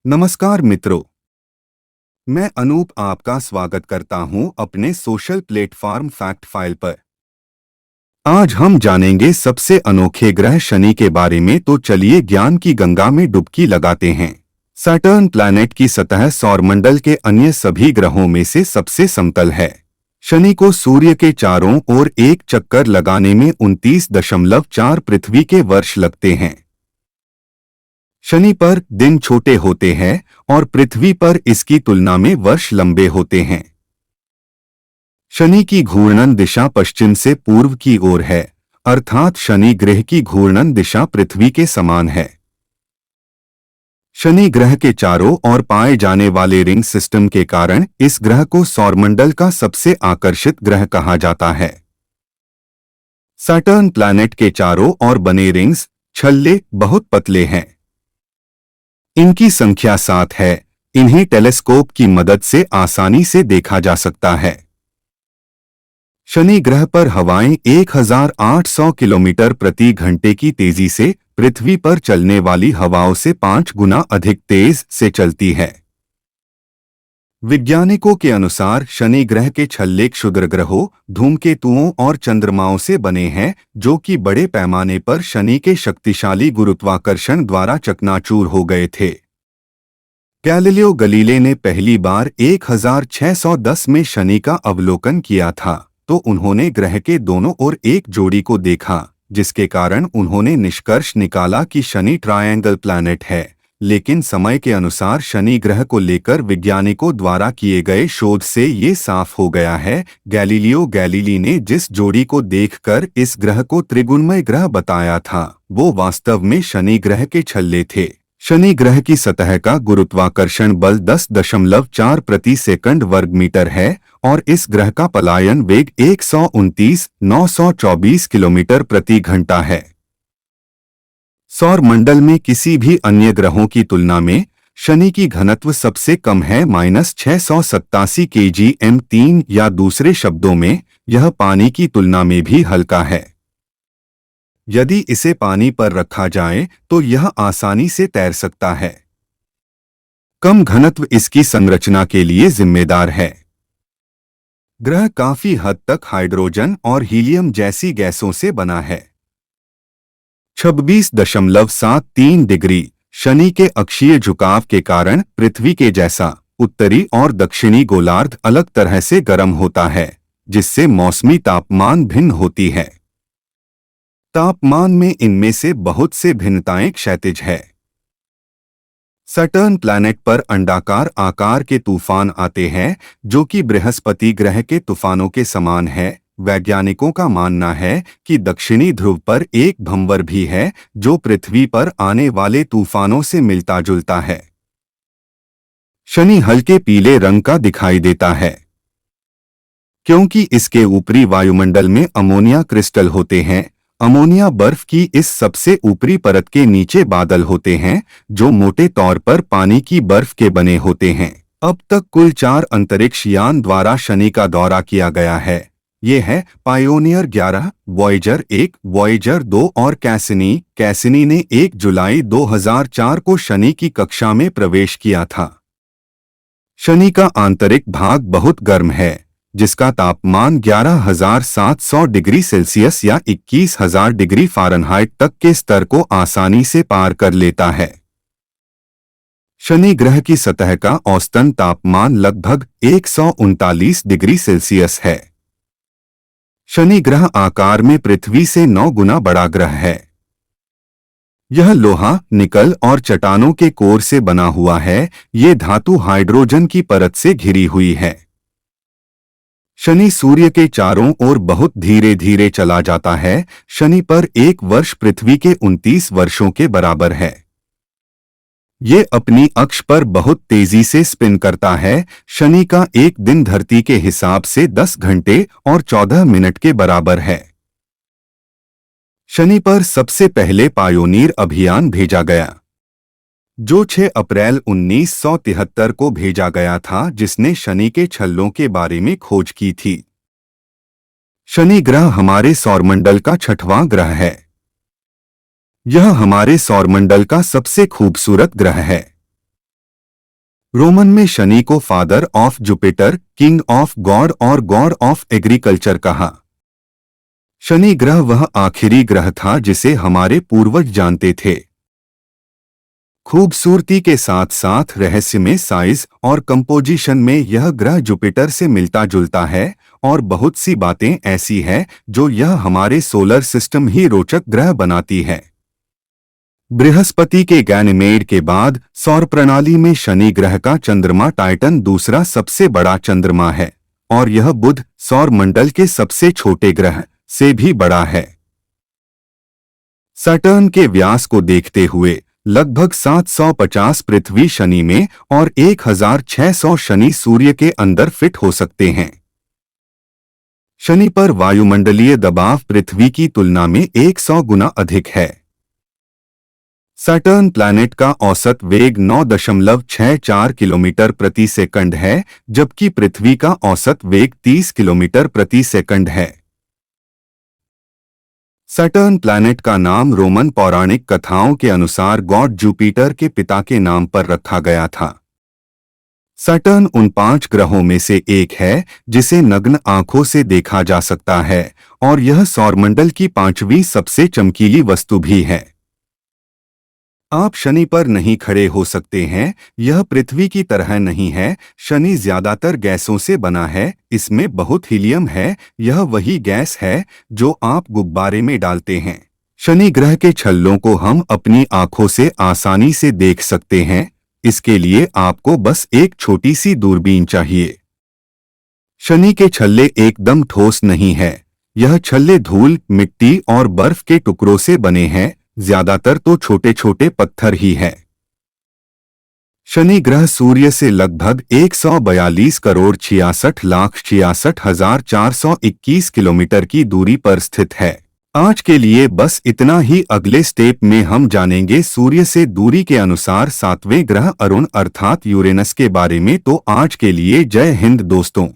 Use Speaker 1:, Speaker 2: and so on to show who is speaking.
Speaker 1: नमस्कार मित्रों, मैं अनूप आपका स्वागत करता हूं अपने सोशल प्लेटफॉर्म फैक्ट फाइल पर। आज हम जानेंगे सबसे अनोखे ग्रह शनि के बारे में, तो चलिए ज्ञान की गंगा में डुबकी लगाते हैं। सैटर्न प्लैनेट की सतह सौरमंडल के अन्य सभी ग्रहों में से सबसे समतल है। शनि को सूर्य के चारों ओर एक चक्कर लगाने में 29.4 पृथ्वी के वर्ष लगते हैं। शनि पर दिन छोटे होते हैं और पृथ्वी पर इसकी तुलना में वर्ष लंबे होते हैं। शनि की घूर्णन दिशा पश्चिम से पूर्व की ओर है, अर्थात शनि ग्रह की घूर्णन दिशा पृथ्वी के समान है। शनि ग्रह के चारों ओर पाए जाने वाले रिंग सिस्टम के कारण इस ग्रह को सौरमंडल का सबसे आकर्षित ग्रह कहा जाता है। सैटर्न प्लैनेट के चारों ओर बने रिंग्स छल्ले बहुत पतले हैं। इनकी संख्या 7 है। इन्हें टेलीस्कोप की मदद से आसानी से देखा जा सकता है। शनि ग्रह पर हवाएं 1800 किलोमीटर प्रति घंटे की तेजी से पृथ्वी पर चलने वाली हवाओं से 5 गुना अधिक तेज से चलती है। वैज्ञानिकों के अनुसार शनि ग्रह के छल्ले क्षुद्र ग्रहों, धूमकेतुओं और चंद्रमाओं से बने हैं, जो कि बड़े पैमाने पर शनि के शक्तिशाली गुरुत्वाकर्षण द्वारा चकनाचूर हो गए थे। गैलीलियो गलीले ने पहली बार 1610 में शनि का अवलोकन किया था, तो उन्होंने ग्रह के दोनों ओर एक जोड़ी को देखा, जिसके कारण उन्होंने निष्कर्ष निकाला कि शनि ट्रायंगल प्लैनेट है। लेकिन समय के अनुसार शनि ग्रह को लेकर वैज्ञानिकों द्वारा किए गए शोध से ये साफ हो गया है। गैलीलियो गैलीली ने जिस जोड़ी को देखकर इस ग्रह को त्रिगुणमय ग्रह बताया था, वो वास्तव में शनि ग्रह के छल्ले थे। शनि ग्रह की सतह का गुरुत्वाकर्षण बल 10.4 प्रति सेकंड वर्ग मीटर है और इस ग्रह का पलायन वेग 129,924 किलोमीटर प्रति घंटा है। सौरमंडल में किसी भी अन्य ग्रहों की तुलना में शनि की घनत्व सबसे कम है, -687 kgm3, या दूसरे शब्दों में यह पानी की तुलना में भी हल्का है। यदि इसे पानी पर रखा जाए तो यह आसानी से तैर सकता है। कम घनत्व इसकी संरचना के लिए जिम्मेदार है। ग्रह काफी हद तक हाइड्रोजन और हीलियम जैसी गैसों से बना है। 26.73 डिग्री शनि के अक्षीय झुकाव के कारण पृथ्वी के जैसा उत्तरी और दक्षिणी गोलार्ध अलग तरह से गर्म होता है, जिससे मौसमी तापमान भिन्न होती है। तापमान में इनमें से बहुत से भिन्नताएं क्षैतिज है। सैटर्न प्लैनेट पर अंडाकार आकार के तूफान आते हैं, जो कि बृहस्पति ग्रह के तूफानों के समान है। वैज्ञानिकों का मानना है कि दक्षिणी ध्रुव पर एक भंवर भी है, जो पृथ्वी पर आने वाले तूफानों से मिलता जुलता है। शनि हल्के पीले रंग का दिखाई देता है, क्योंकि इसके ऊपरी वायुमंडल में अमोनिया क्रिस्टल होते हैं। अमोनिया बर्फ की इस सबसे ऊपरी परत के नीचे बादल होते हैं, जो मोटे तौर पर पानी की बर्फ के बने होते हैं। अब तक कुल 4 अंतरिक्ष यान द्वारा शनि का दौरा किया गया है। ये है पायोनियर 11, वॉयेजर 1, वॉयेजर 2 और कैसिनी। कैसिनी ने 1 जुलाई 2004 को शनि की कक्षा में प्रवेश किया था। शनि का आंतरिक भाग बहुत गर्म है, जिसका तापमान 11,700 डिग्री सेल्सियस या 21,000 डिग्री फ़ारेनहाइट तक के स्तर को आसानी से पार कर लेता है। शनि ग्रह की सतह का औसतन तापमान लगभग 139 डिग्री सेल्सियस है। शनि ग्रह आकार में पृथ्वी से 9 गुना बड़ा ग्रह है। यह लोहा, निकल और चट्टानों के कोर से बना हुआ है। ये धातु हाइड्रोजन की परत से घिरी हुई है। शनि सूर्य के चारों ओर बहुत धीरे धीरे चला जाता है। शनि पर एक वर्ष पृथ्वी के 29 वर्षों के बराबर है। ये अपनी अक्ष पर बहुत तेजी से स्पिन करता है। शनि का एक दिन धरती के हिसाब से 10 घंटे और 14 मिनट के बराबर है। शनि पर सबसे पहले पायोनीर अभियान भेजा गया, जो 6 अप्रैल 1973 को भेजा गया था, जिसने शनि के छल्लों के बारे में खोज की थी। शनि ग्रह हमारे सौरमंडल का 6वां ग्रह है। यह हमारे सौरमंडल का सबसे खूबसूरत ग्रह है। रोमन में शनि को father of Jupiter, king of God और गॉड ऑफ एग्रीकल्चर कहा। शनि ग्रह वह आखिरी ग्रह था जिसे हमारे पूर्वज जानते थे। खूबसूरती के साथ साथ रहस्य में, साइज और कंपोजिशन में यह ग्रह जुपिटर से मिलता जुलता है, और बहुत सी बातें ऐसी हैं जो यह हमारे सोलर सिस्टम ही रोचक ग्रह बनाती है। बृहस्पति के गैनीमेड के बाद सौर प्रणाली में शनि ग्रह का चंद्रमा टाइटन दूसरा सबसे बड़ा चंद्रमा है, और यह बुध सौर मंडल के सबसे छोटे ग्रह से भी बड़ा है। सैटर्न के व्यास को देखते हुए लगभग 750 पृथ्वी शनि में और 1600 शनि सूर्य के अंदर फिट हो सकते हैं। शनि पर वायुमंडलीय दबाव पृथ्वी की तुलना में 100 गुना अधिक है। सैटर्न प्लैनेट का औसत वेग 9.64 किलोमीटर प्रति सेकंड है, जबकि पृथ्वी का औसत वेग 30 किलोमीटर प्रति सेकंड है। सैटर्न प्लैनेट का नाम रोमन पौराणिक कथाओं के अनुसार गॉड जुपिटर के पिता के नाम पर रखा गया था। सैटर्न उन 5 ग्रहों में से एक है जिसे नग्न आंखों से देखा जा सकता है, और यह सौरमंडल की 5वीं सबसे चमकीली वस्तु भी है। आप शनि पर नहीं खड़े हो सकते हैं, यह पृथ्वी की तरह नहीं है। शनि ज्यादातर गैसों से बना है, इसमें बहुत हीलियम है। यह वही गैस है जो आप गुब्बारे में डालते हैं। शनि ग्रह के छल्लों को हम अपनी आंखों से आसानी से देख सकते हैं, इसके लिए आपको बस एक छोटी सी दूरबीन चाहिए। शनि के छल्ले एकदम ठोस नहीं है, यह छल्ले धूल, मिट्टी और बर्फ के टुकड़ों से बने हैं, ज्यादातर तो छोटे छोटे पत्थर ही है। शनि ग्रह सूर्य से लगभग 142 करोड़ 66,66,421 किलोमीटर की दूरी पर स्थित है। आज के लिए बस इतना ही। अगले स्टेप में हम जानेंगे सूर्य से दूरी के अनुसार 7वें ग्रह अरुण अर्थात यूरेनस के बारे में। तो आज के लिए जय हिंद दोस्तों।